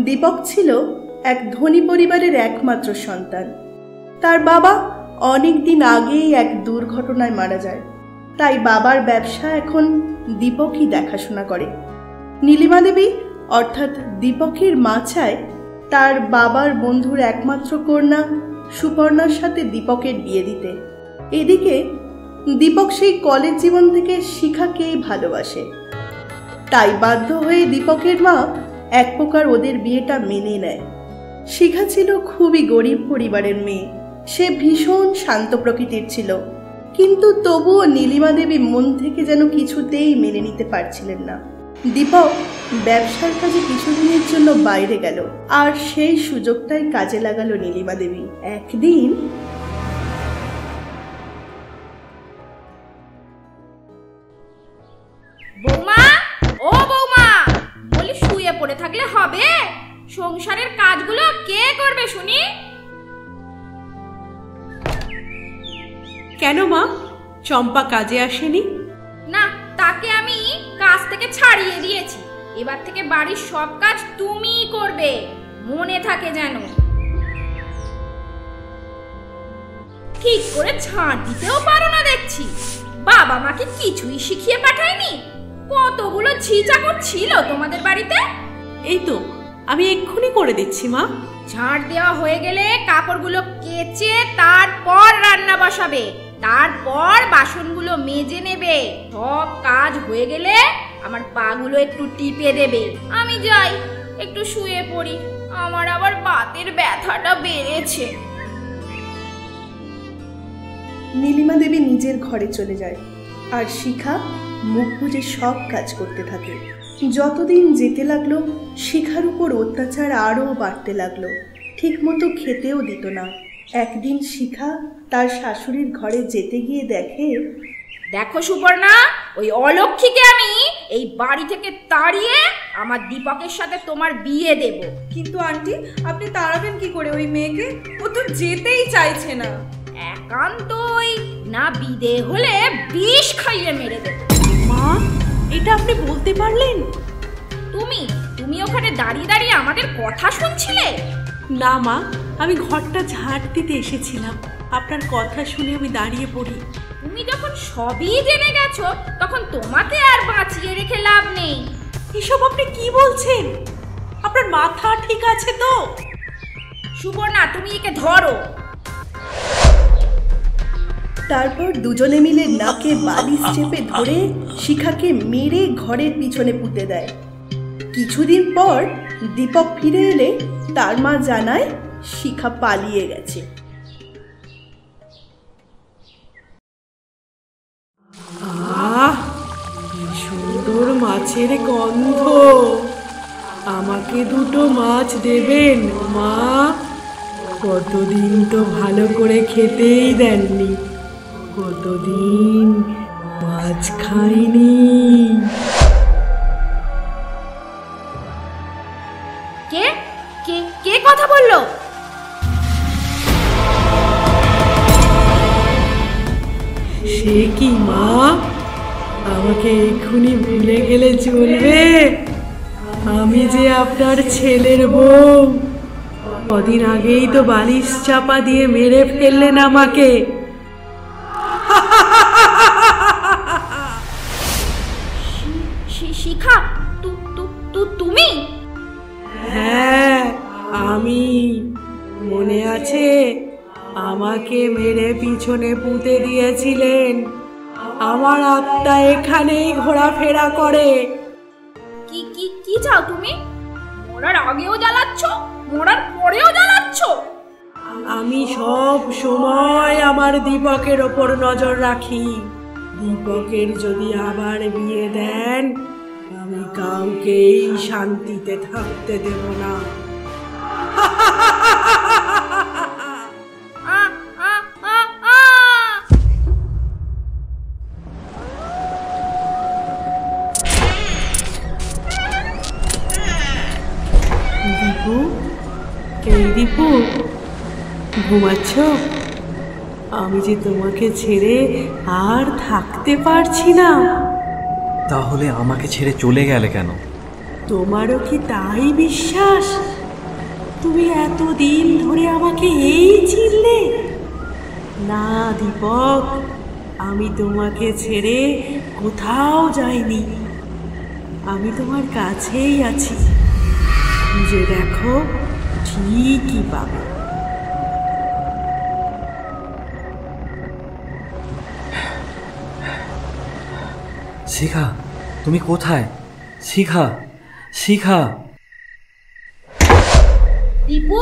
দীপক ছিল এক ধনী পরিবারের একমাত্র সন্তান। তার বাবা অনেক দিন আগেই এক দুর্ঘটনায় মারা যায়, তাই বাবার ব্যবসা এখন দীপকই দেখাশোনা করে। নীলিমা দেবী অর্থাৎ দীপকের মা চায় তার বাবার বন্ধুর একমাত্র কন্যা সুপর্ণার সাথে দীপকের বিয়ে দিতে। এদিকে দীপক সেই কলেজ জীবন থেকে শিখাকেই ভালোবাসে, তাই বাধ্য হয়ে দীপকের মা এক প্রকার ওদের বিয়েটা মেনে নেয়। শিখা ছিল খুবই গরিব পরিবারের মেয়ে, সে ভীষণ শান্ত প্রকৃতির ছিল, কিন্তু তবুও নীলিমা দেবী মন থেকে যেন কিছুতেই মেনে নিতে পারছিলেন না। দীপক ব্যবসার কাজে কিছুদিনের জন্য বাইরে গেল, আর সেই সুযোগটাই কাজে লাগালো নীলিমা দেবী। একদিন বৌমা, ও বৌমা, বলি শুয়ে পড়ে থাকলে হবে? সংসারের কাজগুলো কে করবে শুনি? কেন মা, চম্পা কাজে আসেনি? না, তাকে আমি কাজ থেকে ছাড়িয়ে দিয়েছি। এবার থেকে বাড়ির সব কাজ তুমিই করবে, মনে থাকে যেন। ঠিক করে ঝাঁট দিতেও পারো না দেখছি। বাবা মাকে কিছুই শিখিয়ে পাঠায়নি? কতগুলো ঝি চাকর ছিল তোমাদের বাড়িতে? এই তো আমি এক্ষুনি করে দিচ্ছি মা। ঝাঁট দেওয়া হয়ে গেলে কাপড়গুলো কেচে তারপর রান্না বসাবে, তারপর বাসনগুলো মেজে নেবে। সব কাজ হয়ে গেলে আমার পাগুলো একটু টিপে দেবে। আমি যাই, একটু শুয়ে পড়ি, আমার আবার বাতের ব্যথাটা বেড়েছে। নীলিমা দেবী নিজের ঘরে চলে যায়, আর শিখা মুখ বুজে সব কাজ করতে থাকে। যতদিন যেতে লাগলো শিখার উপর অত্যাচার আরও বাড়তে লাগলো, ঠিক মতো খেতেও দিত না। একদিন শিখা তার শাশুড়ির ঘরে যেতে গিয়ে দেখো সুপর্ণা, ওই অলক্ষীকে আমি এই বাড়ি থেকে তাড়িয়ে আমার দীপকের সাথে তোমার বিয়ে দেব। কিন্তু আন্টি, আপনি তাড়াবেন কি করে ওই মেয়েকে? ও তো যেতেই চাইছে না। একান্তই না বিদে হলে বিষ খাইয়ে মেরে দেব। মা, এটা আপনি বলতে পারলেন? তুমি ওখানে দাঁড়িয়ে দাঁড়িয়ে আমাদের কথা শুনছিলে? না মা, আমি ঘরটা ঝাড় দিতে এসেছিলাম, আপনার কথা শুনে আমি দাঁড়িয়ে পড়ি। তুমি যখন সবই জেনে গেছো তখন তোমাকে আর বাঁচিয়ে রেখে লাভ নেই। এসব আপনি কি বলছেন? আপনার মাথা ঠিক আছে তো? সুবর্ণা, তুমি একে ধরো। তারপর দুজনে মিলে নাকে বালিশ চেপে ধরে শিখাকে মেরে ঘরের পিছনে পুঁতে দেয়। কিছুদিন পর দীপক ফিরে এলে তার মা জানায় শিখা পালিয়ে গেছে। সুন্দর মাছের গন্ধ, আমাকে দুটো মাছ দেবেন মা? কতদিন তো ভালো করে খেতেই দেননি, কতদিন মাছ খাইনি। কে কে কে কথা বললো? সে কি মা, আমাকে এক্ষুনি ভুলে গেলে চলবে? আমি যে আপনার ছেলের বউ। কদিন আগেই তো বালিশ চাপা দিয়ে মেরে ফেললেন আমাকে। শিখা, তুমি? হ্যাঁ, আমি। মনে আছে? আমাকে মেরে পিছনে পুঁতে দিয়েছিলেন। আমার আত্মা এখানেই ঘোরাফেরা করে। কি চাও তুমি? মরার আগেও জ্বালাচ্ছ, মরার পরেও জ্বালাচ্ছ। আমি সব সময় আমার দীপকের ওপর নজর রাখি। দীপকের যদি আবার বিয়ে দেন, আমি কাউকেই শান্তিতে থাকতে দেব না। দীপু, এই দীপু, ঘুমাচ্ছ? আমি যে তোমাকে ছেড়ে আর থাকতে পারছি না। তাহলে আমাকে ছেড়ে চলে গেলে কেন? তোমারও কি তাই বিশ্বাস? তুমি এতদিন ধরে আমাকে এই চিনলে? না দীপক, আমি তোমাকে ছেড়ে কোথাও যাইনি। আমি তোমার কাছেই আছি। খুঁজে দেখো, ঠিকই পাবে। শিখা, তুমি কোথায়? শিখা, শিখা। দীপু,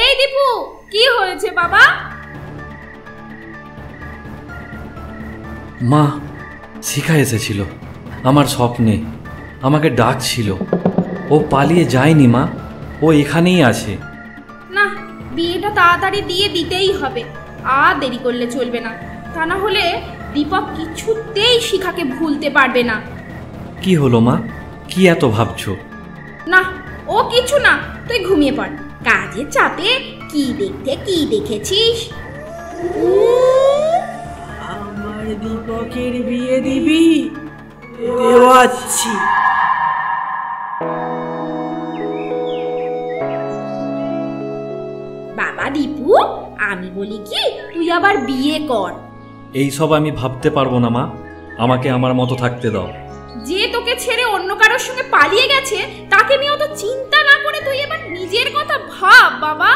এই দীপু, কি হয়েছে বাবা? মা, শিখা এসেছিল আমার স্বপ্নে, আমাকে ডাকছিল। ও পালিয়ে যায়নি মা, ও এখানেই আছে। না, বিয়েটা তাড়াতাড়ি দিয়ে দিতেই হবে, আর দেরি করলে চলবে না। তা না হলে দীপক কিছুতেই শিখাকে ভুলতে পারবে না। কি হলো মা, কি এত ভাবছো? না, ও কিছু না, তুই ঘুমিয়ে পড়। কাজের চাপে কি দেখতে কি দেখেছিস? আমার দীপকের বিয়ে দিবি? দেওয়াচ্ছি। বাবা দীপু, আমি বলি কি, তুই আবার বিয়ে কর। এইসব আমি ভাবতে পারবো না মা, আমাকে আমার মতো থাকতে দাও। যে তোকে ছেড়ে অন্য কারোর সঙ্গে পালিয়ে গেছে, তাকে নিয়ে অত চিন্তা না করে তুই এবার নিজের কথা ভাব বাবা।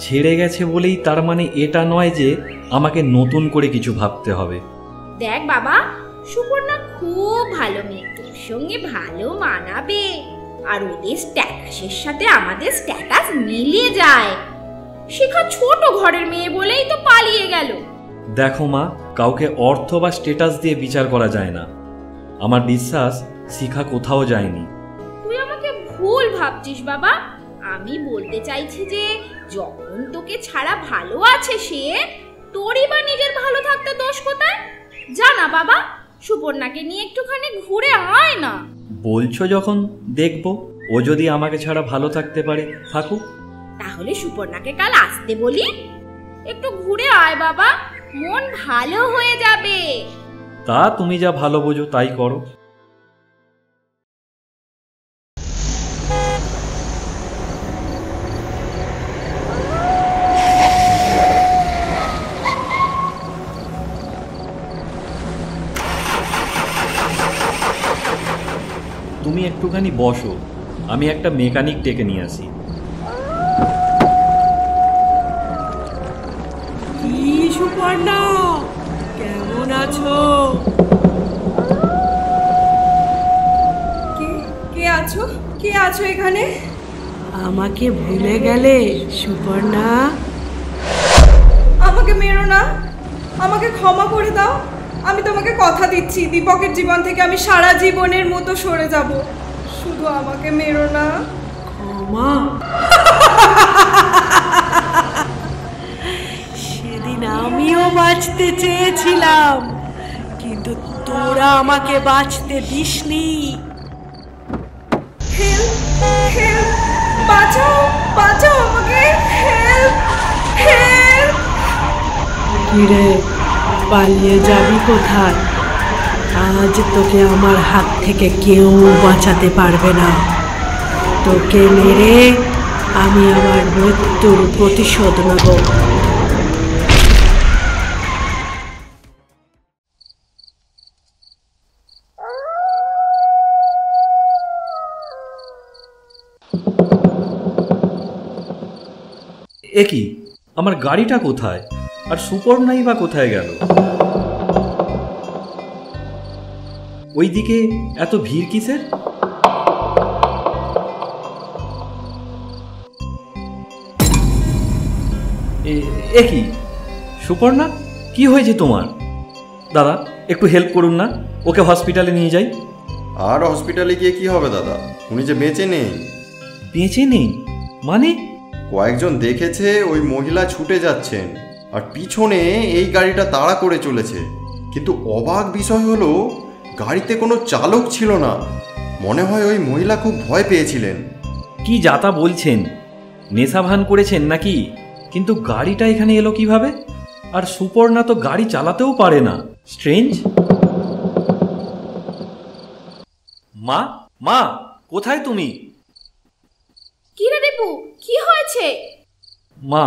ছেড়ে গেছে বলেই তার মানে এটা নয় যে আমাকে নতুন করে কিছু ভাবতে হবে। দেখ বাবা, সুপর্ণা খুব ভালো মেয়ে, তোর সঙ্গে ভালো মানাবে। আর ওদের স্ট্যাটাসের সাথে আমাদের স্ট্যাটাস মিলিয়ে যায়। শিখা ছোট ঘরের মেয়ে বলেই তো পালিয়ে গেল। দেখো মা, কাউকে অর্থ বা স্ট্যাটাস দিয়ে বিচার করা যায় না। আমার বিশ্বাস শিখা কোথাও যায়নি। তুই আমাকে ভুল ভাবছিস বাবা। আমি বলতে চাইছি যে যখন তোকে ছাড়া ভালো আছে সে, তোরই বা নিজের ভালো থাকতে দোষ কোথায়? জানা বাবা, সুপর্ণাকে নিয়ে একটুখানি ঘুরে আয় না। বলছো যখন, দেখবো। ও যদি আমাকে ছাড়া ভালো থাকতে পারে, থাকুক। তাহলে সুপর্ণাকে কাল আসতে বলি। একটু ঘুরে আয় বাবা, মন ভালো হয়ে যাবে। তা তুমি যা ভালো বোঝো তাই করো। তুমি একটুখানি বসো, আমি একটা মেকানিক ডেকে নিয়ে আসি। কি সুপর্ণা, কেমন আছো? কে আছো? কে আছো এখানে? আমাকে ভুলে গেলে সুপর্ণা? আমাকে মেরো না, আমাকে ক্ষমা করে দাও। আমি তোমাকে কথা দিচ্ছি, দীপকের জীবন থেকে আমি সারা জীবনের মতো সরে যাব। শুধু আমাকে মেরো না। ক্ষমা? সেদিন আমিও বাঁচতে চেয়েছিলাম, কিন্তু তোরা আমাকে বাঁচতে দিসনি। হেল্প, হেল্প, বাঁচাও, বাঁচাও আমাকে, হেল্প, হেল্প। কিরে, পালিয়ে যাবি কোথায়? আজ তোকে আমার হাত থেকে কেউ বাঁচাতে পারবে না। তোকে মেরে আমি আমার মৃত্যুর প্রতিশোধ নেব। এ কি, আমার গাড়িটা কোথায়? আর সুপর্ণাই বা কোথায় গেল? ওইদিকে এত ভিড় কিসের? এ কি সুপর্ণা, কি হয়েছে তোমার? দাদা, একটু হেল্প করুন না, ওকে হসপিটালে নিয়ে যাই। আর হসপিটালে গিয়ে কি হবে দাদা, উনি যে বেঁচে নেই। বেঁচে নেই মানে? কয়েকজন দেখেছে ওই মহিলা ছুটে যাচ্ছেন আর পিছনে এই গাড়িটা তাড়া করে চলেছে, কিন্তু অবাক বিষয় হলো গাড়িতে কোনো চালক ছিল না। মনে হয় ওই মহিলা খুব ভয় পেয়েছিলেন। কি যাতা বলছেন? নেশা ভান করেছেন নাকি? কিন্তু গাড়িটা এখানে এলো কিভাবে? আর সুপর্ণা তো গাড়ি চালাতেও পারে না। স্ট্রেঞ্জ। মা, মা, কোথায় তুমি? কি রে দীপু, কি হয়েছে? মা,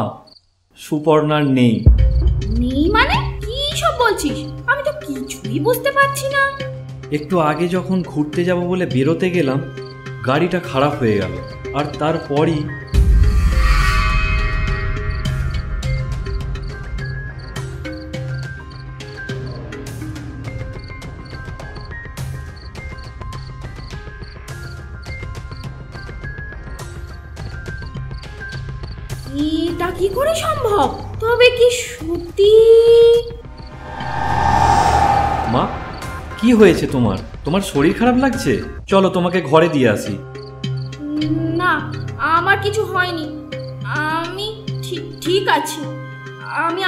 সুপর্ণার নেই। নেই মানে? কি সব বলছিস? আমি তো কিছুই বুঝতে পারছি না। একটু আগে যখন ঘুরতে যাব বলে বেরোতে গেলাম, গাড়িটা খারাপ হয়ে গেল, আর তারপরই এটা কি করে সম্ভব? তবে কি সত্যি? মা, কি হয়েছে তোমার? তোমার শরীর খারাপ লাগছে? চলো তোমাকে ঘরে দিয়ে আসি। না, আমার কিছু হয়নি, আমি ঠিক আছি, আমি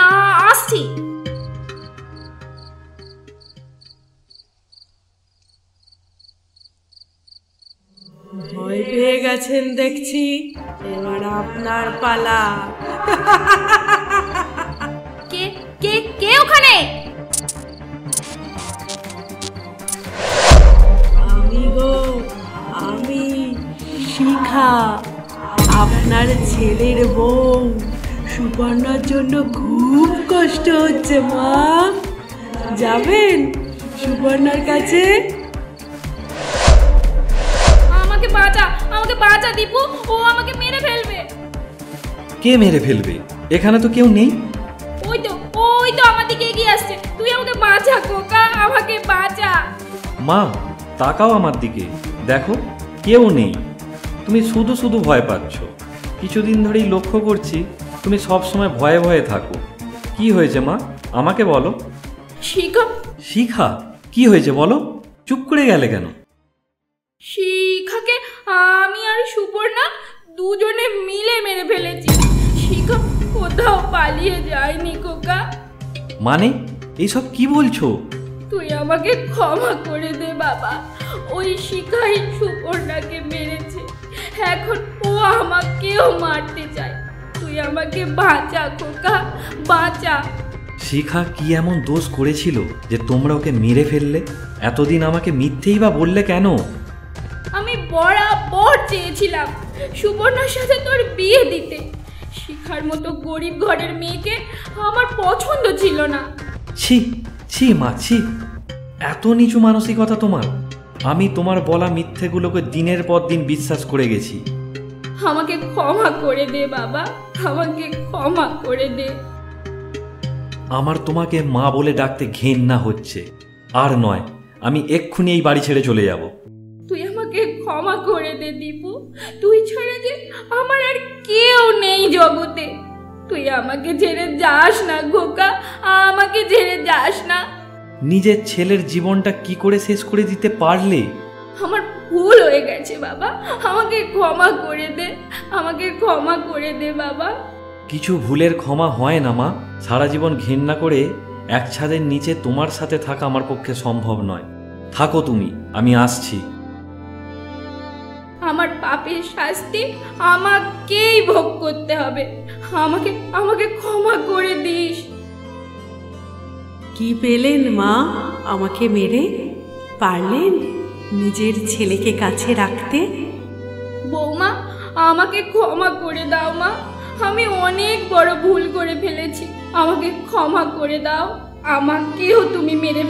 আসছি। ভয় পেয়ে গেছেন দেখছি, এবার আপনার পালা। কে কে কে ওখানে? আমি গো, আমি শিখা, আপনার ছেলের বউ। সুপর্ণার জন্য খুব কষ্ট হচ্ছে মা। যাবেন সুপর্ণার কাছে? আমাকে বাঁচা দীপু, ও আমাকে মেরে ফেলবে। কে মেরে ফেলবে? এখানে তো কেউ নেই। ওই তো আমার দিকে এগিয়ে আসছে। তুই আমাকে বাঁচা খোকা, আমাকে বাঁচা। মা, তাকাও আমার দিকে, দেখো কেউ নেই। তুমি শুধু শুধু ভয় পাচ্ছ। কিছুদিন ধরেই লক্ষ্য করছি তুমি সব সময় ভয়ে ভয়ে থাকো। কি হয়েছে মা, আমাকে বলো। শিখা। শিখা? কি হয়েছে বলো? চুপ করে গেলে কেন? শিখাকে আমি আর সুপর্ণা দুজনে মিলে মেরে ফেলেছি। শিখা কোথাও পালিয়ে যায়নি খোকা। মানে এইসব কি বলছো? তুই আমাকে ক্ষমা করে দে বাবা। ওই শিখাই সুপর্ণাকে মেরেছে, এখন ও আমাকেও মারতে চায়। তুই আমাকে বাঁচা খোকা, বাঁচা। শিখা কি এমন দোষ করেছিল যে তোমরা ওকে মেরে ফেললে? এতদিন আমাকে মিথ্যেই বা বললে কেন? আমি বরাবর চেয়েছিলাম সুপর্ণার সাথে তোর বিয়ে দিতে। শিখার মতো গরিব ঘরের মেয়েকে আমার পছন্দ ছিল না। ছি ছি মা, ছি! এত নিচু মানসিকতা তোমার! আমি তোমার বলা মিথ্যেগুলোকে দিনের পর দিন বিশ্বাস করে গেছি। আমাকে ক্ষমা করে দে বাবা, আমাকে ক্ষমা করে দে। আমার তোমাকে মা বলে ডাকতে ঘেন্না হচ্ছে। আর নয়, আমি এক্ষুনি এই বাড়ি ছেড়ে চলে যাব। তুই আমাকে ক্ষমা করে দে দীপু, তুই ছাড়া যে আমার আর কেউ নেই জগতে। তুই আমাকে ছেড়ে যাস না খোকা, আমাকে ছেড়ে যাস না। নিজের ছেলের জীবনটা কি করে শেষ করে দিতে পারলে? আমার ভুল হয়ে গেছে বাবা, আমাকে ক্ষমা করে দে, আমাকে ক্ষমা করে দে বাবা। কিছু ভুলের ক্ষমা হয় না মা। সারা জীবন ঘেন্না করে এক ছাদের নিচে তোমার সাথে থাকা আমার পক্ষে সম্ভব নয়। থাকো তুমি, আমি আসছি। আমার পাপের শাস্তি আমাকেই ভোগ করতে হবে। আমাকে আমাকে ক্ষমা করে দিস। কি পেলেন মা আমাকে মেরে? পারলেন নিজের ছেলেকে কাছে রাখতে? বৌমা, আমাকে ক্ষমা করে দাও মা। আমি অনেক বড় ভুল করে ফেলেছি, আমাকে ক্ষমা করে দাও। আমাকেও তুমি মেরে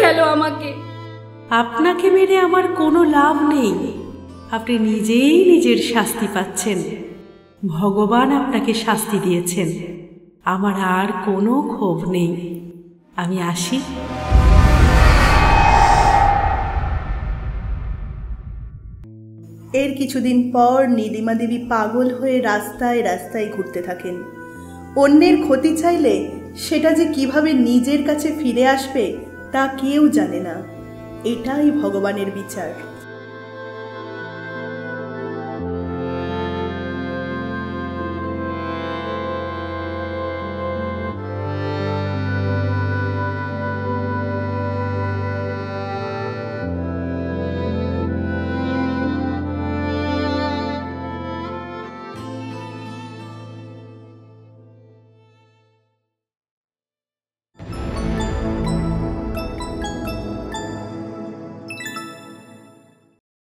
ফেলো আমাকে। আপনাকে মেরে আমার কোনো লাভ নেই। আপনি নিজেই নিজের শাস্তি পাচ্ছেন। ভগবান আপনাকে শাস্তি দিয়েছেন। আমার আর কোনো ক্ষোভ নেই। আমি আসি। এর কিছুদিন পর নীলিমা দেবী পাগল হয়ে রাস্তায় রাস্তায় ঘুরতে থাকেন। অন্যের ক্ষতি চাইলে সেটা যে কিভাবে নিজের কাছে ফিরে আসবে তা কেউ জানে না। এটাই ভগবানের বিচার।